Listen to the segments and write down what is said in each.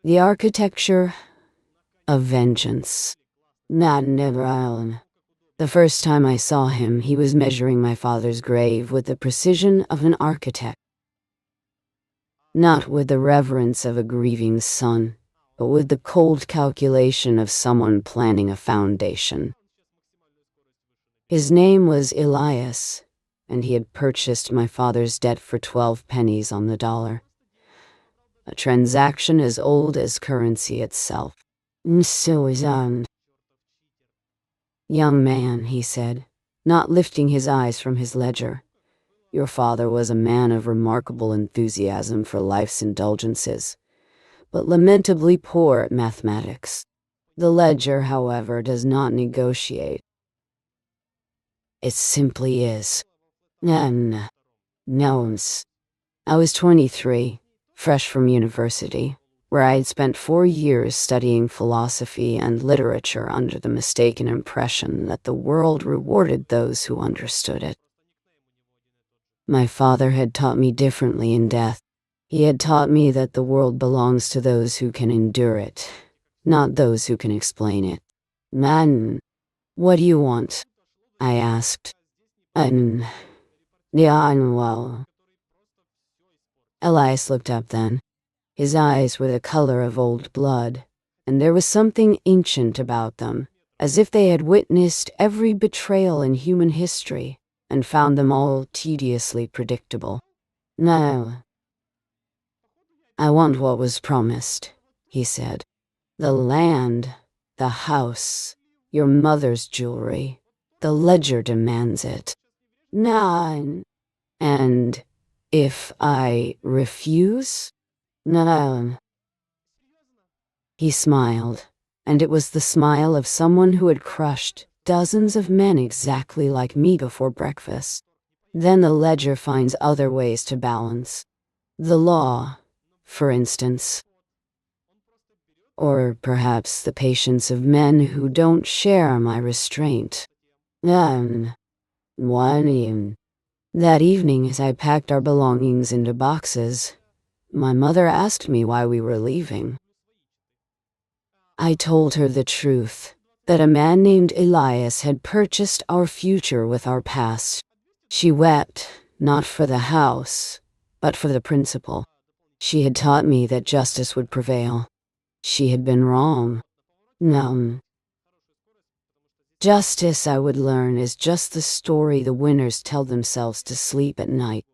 The architecture of vengeance. Not never island. The first time I saw him, he was measuring my father's grave with the precision of an architect. Not with the reverence of a grieving son, but with the cold calculation of someone planning a foundation. His name was Elias, and he had purchased my father's debt for 12 pennies on the dollar. A transaction as old as currency itself. So is on. Young man, he said, not lifting his eyes from his ledger. Your father was a man of remarkable enthusiasm for life's indulgences, but lamentably poor at mathematics. The ledger, however, does not negotiate. It simply is. None. Gnomes. I was 23, fresh from university, where I had spent 4 years studying philosophy and literature under the mistaken impression that the world rewarded those who understood it. My father had taught me differently in death. He had taught me that the world belongs to those who can endure it, not those who can explain it. Man, what do you want? I asked. Yeah, well. Elias looked up then. His eyes were the color of old blood, and there was something ancient about them, as if they had witnessed every betrayal in human history and found them all tediously predictable. No. I want what was promised, he said. The land, the house, your mother's jewelry. The ledger demands it. Nine. And if I refuse? No. He smiled, and it was the smile of someone who had crushed dozens of men exactly like me before breakfast. Then the ledger finds other ways to balance. The law, for instance. Or perhaps the patience of men who don't share my restraint. That evening, as I packed our belongings into boxes, my mother asked me why we were leaving. I told her the truth, that a man named Elias had purchased our future with our past. She wept, not for the house, but for the principle. She had taught me that justice would prevail. She had been wrong. No. Justice, I would learn, is just the story the winners tell themselves to sleep at night.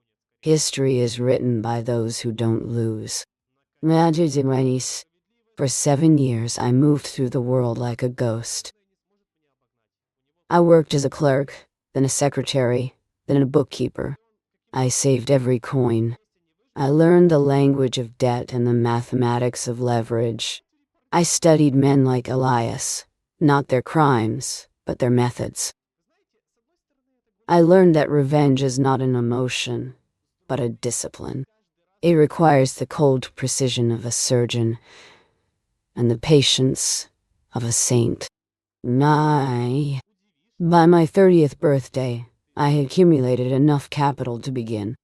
History is written by those who don't lose. For 7 years, I moved through the world like a ghost. I worked as a clerk, then a secretary, then a bookkeeper. I saved every coin. I learned the language of debt and the mathematics of leverage. I studied men like Elias, not their crimes, but their methods. I learned that revenge is not an emotion, but a discipline. It requires the cold precision of a surgeon and the patience of a saint. By my 30th birthday, I had accumulated enough capital to begin.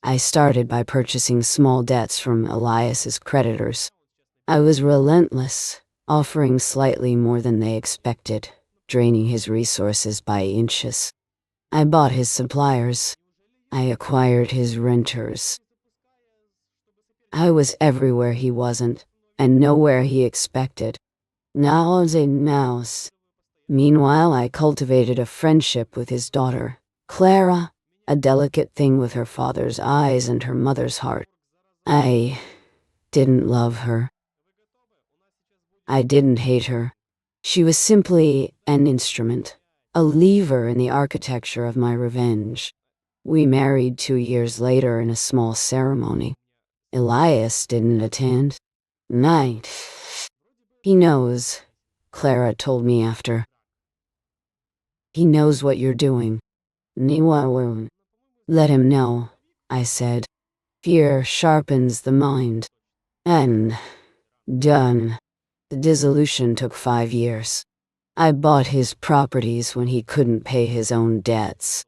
I started by purchasing small debts from Elias's creditors. I was relentless, offering slightly more than they expected, draining his resources by inches. I bought his suppliers. I acquired his renters. I was everywhere he wasn't, and nowhere he expected. Mouse. Meanwhile, I cultivated a friendship with his daughter, Clara, a delicate thing with her father's eyes and her mother's heart. I didn't love her. I didn't hate her. She was simply an instrument, a lever in the architecture of my revenge. We married 2 years later in a small ceremony. Elias didn't attend. Night. He knows, Clara told me after. He knows what you're doing. Let him know, I said. Fear sharpens the mind. And done. The dissolution took 5 years. I bought his properties when he couldn't pay his own debts.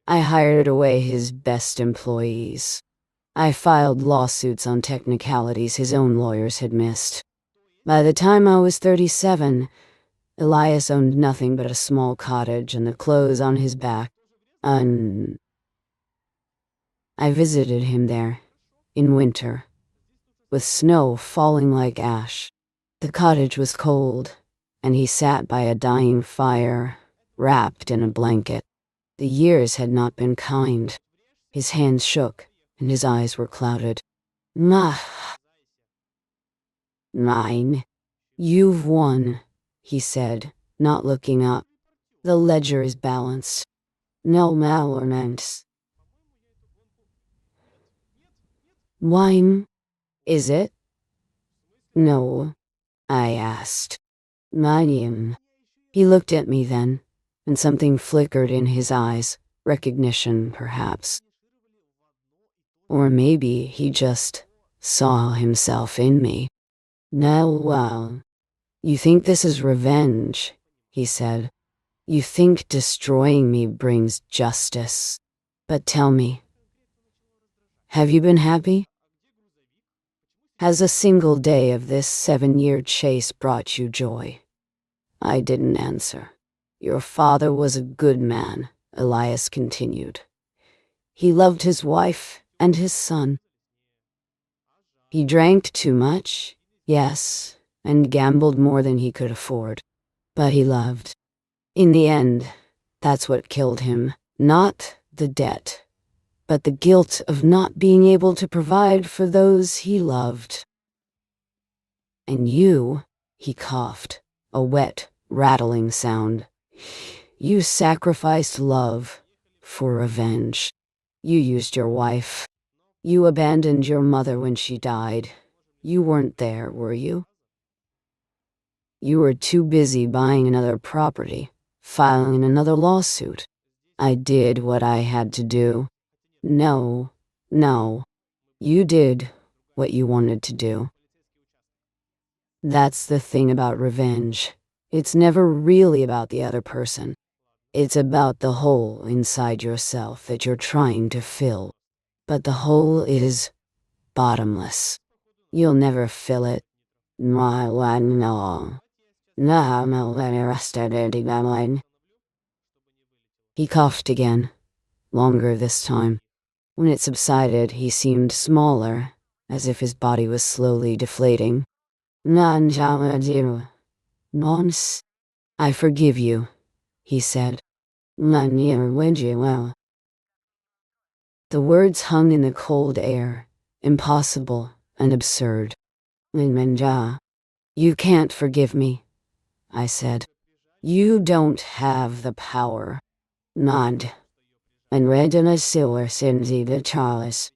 I hired away his best employees. I filed lawsuits on technicalities his own lawyers had missed. By the time I was 37, Elias owned nothing but a small cottage and the clothes on his back. I visited him there, in winter, with snow falling like ash. The cottage was cold, and he sat by a dying fire, wrapped in a blanket. The years had not been kind. His hands shook, and his eyes were clouded. Mine. You've won, he said, not looking up. The ledger is balanced. No malornance. Wine, is it? No, I asked. Mine. He looked at me then, and something flickered in his eyes, recognition perhaps. Or maybe he just saw himself in me. Now, well, you think this is revenge, he said. You think destroying me brings justice. But tell me, have you been happy? Has a single day of this 7-year chase brought you joy? I didn't answer. Your father was a good man, Elias continued. He loved his wife and his son. He drank too much, yes, and gambled more than he could afford. But he loved. In the end, that's what killed him. Not the debt, but the guilt of not being able to provide for those he loved. And you, he coughed, a wet, rattling sound. You sacrificed love for revenge. You used your wife. You abandoned your mother when she died. You weren't there, were you? You were too busy buying another property, filing another lawsuit. I did what I had to do. No, you did what you wanted to do. That's the thing about revenge. It's never really about the other person. It's about the hole inside yourself that you're trying to fill. But the hole is bottomless. You'll never fill it. He coughed again, longer this time. When it subsided, he seemed smaller, as if his body was slowly deflating. Nons. I forgive you, he said. The words hung in the cold air, impossible and absurd. You can't forgive me, I said. You don't have the power. Nod. And Regina Silver Cindy the Charles.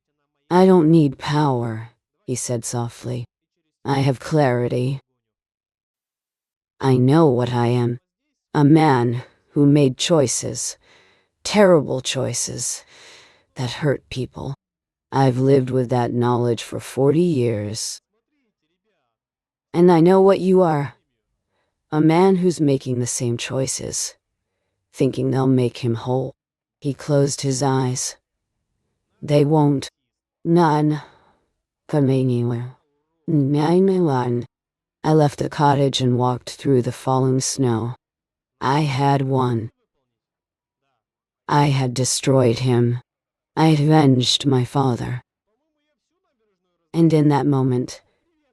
I don't need power, he said softly. I have clarity. I know what I am. A man who made choices, terrible choices, that hurt people. I've lived with that knowledge for 40 years. And I know what you are. A man who's making the same choices, thinking they'll make him whole. He closed his eyes. They won't. None. Come anywhere. I left the cottage and walked through the falling snow. I had won. I had destroyed him. I had avenged my father. And in that moment,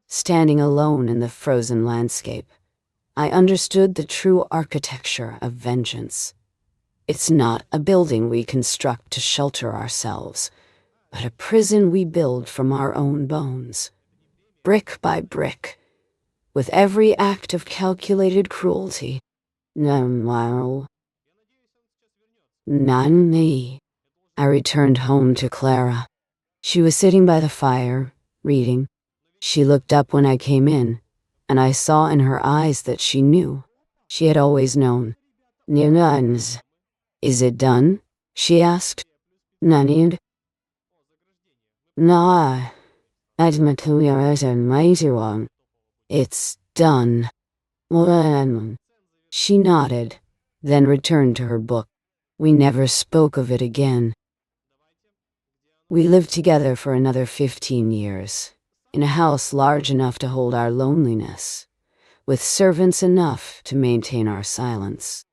standing alone in the frozen landscape, I understood the true architecture of vengeance. It's not a building we construct to shelter ourselves, but a prison we build from our own bones, brick by brick, with every act of calculated cruelty. None me. I returned home to Clara. She was sitting by the fire, reading. She looked up when I came in, and I saw in her eyes that she knew. She had always known. Nuns. Is it done? She asked. Nanid. Nah. It's done. She nodded, then returned to her book. We never spoke of it again. We lived together for another 15 years, in a house large enough to hold our loneliness, with servants enough to maintain our silence.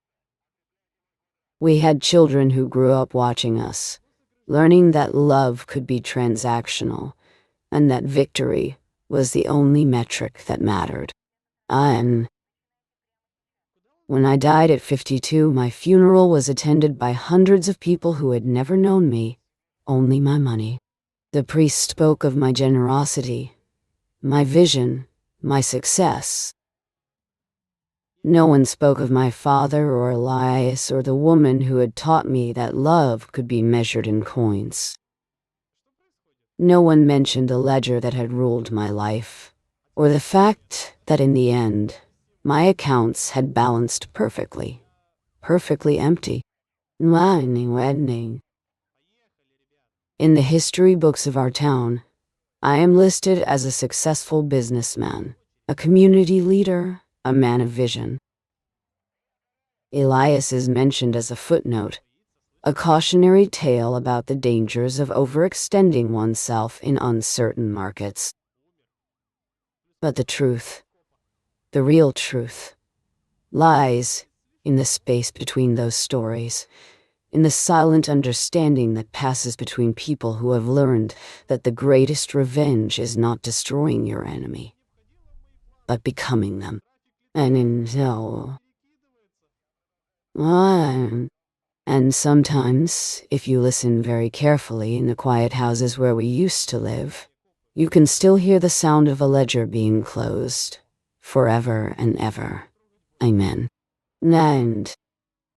We had children who grew up watching us, learning that love could be transactional, and that victory was the only metric that mattered. When I died at 52, my funeral was attended by hundreds of people who had never known me, only my money. The priest spoke of my generosity, my vision, my success. No one spoke of my father or Elias or the woman who had taught me that love could be measured in coins. No one mentioned the ledger that had ruled my life, or the fact that in the end, my accounts had balanced perfectly empty. In the history books of our town, I am listed as a successful businessman, a community leader, a man of vision. Elias is mentioned as a footnote, a cautionary tale about the dangers of overextending oneself in uncertain markets. But the truth, the real truth, lies in the space between those stories, in the silent understanding that passes between people who have learned that the greatest revenge is not destroying your enemy, but becoming them. And sometimes, if you listen very carefully in the quiet houses where we used to live, you can still hear the sound of a ledger being closed, forever and ever. Amen. And